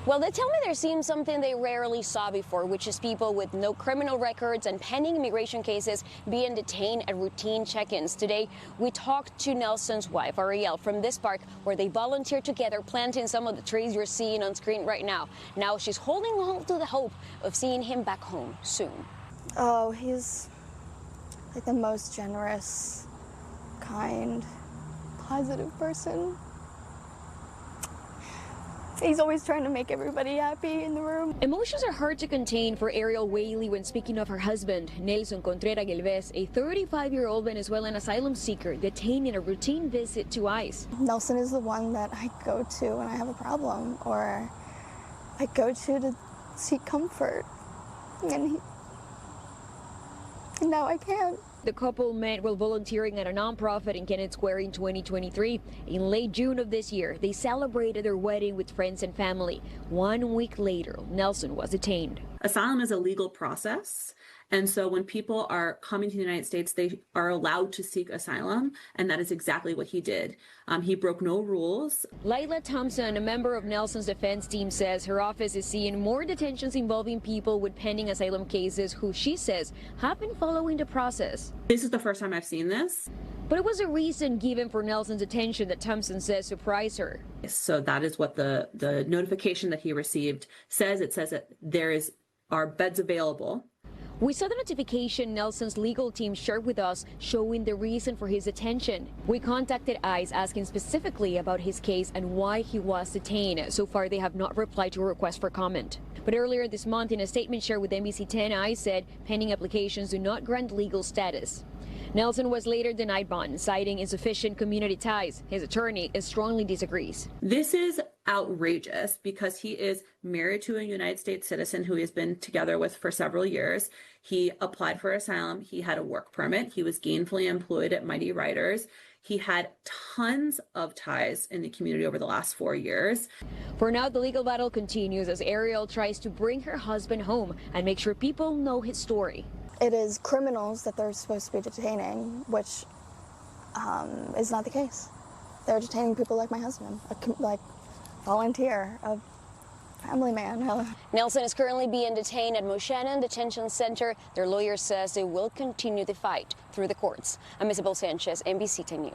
Well, they tell me they're seeing something they rarely saw before, which is people with no criminal records and pending immigration cases being detained at routine check-ins. Today, we talked to Nelson's wife, Ariel, from this park where they volunteered together planting some of the trees you're seeing on screen right now. Now she's holding on to the hope of seeing him back home soon. Oh, he's like the most generous, kind, positive person. He's always trying to make everybody happy in the room. Emotions are hard to contain for Ariel Whaley when speaking of her husband, Nelson Contreras Galvez, a 35-year-old Venezuelan asylum seeker detained in a routine visit to ICE. Nelson is the one that I go to when I have a problem, or I go to seek comfort, and now I can't. The couple met while volunteering at a nonprofit in Kennett Square in 2023. In late June of this year, they celebrated their wedding with friends and family. 1 week later, Nelson was detained. Asylum is a legal process. And so when people are coming to the United States, they are allowed to seek asylum. And that is exactly what he did. He broke no rules. Lila Thompson, a member of Nelson's defense team, says her office is seeing more detentions involving people with pending asylum cases who she says have been following the process. This is the first time I've seen this. But it was a reason given for Nelson's detention that Thompson says surprised her. So that is what the notification that he received says. It says that are beds available. We saw the notification Nelson's legal team shared with us showing the reason for his detention. We contacted ICE asking specifically about his case and why he was detained. So far, they have not replied to a request for comment. But earlier this month, in a statement shared with NBC 10, ICE said pending applications do not grant legal status. Nelson was later denied bond, citing insufficient community ties. His attorney strongly disagrees. This is outrageous because he is married to a United States citizen who he has been together with for several years. He applied for asylum. He had a work permit. He was gainfully employed at Mighty Writers. He had tons of ties in the community over the last 4 years. For now, the legal battle continues as Ariel tries to bring her husband home and make sure people know his story. It is criminals that they're supposed to be detaining, which is not the case. They're detaining people like my husband, like volunteer, a family man. Nelson is currently being detained at Moshannon Detention Center. Their lawyer says they will continue the fight through the courts. I'm Isabel Sánchez, NBC 10 News.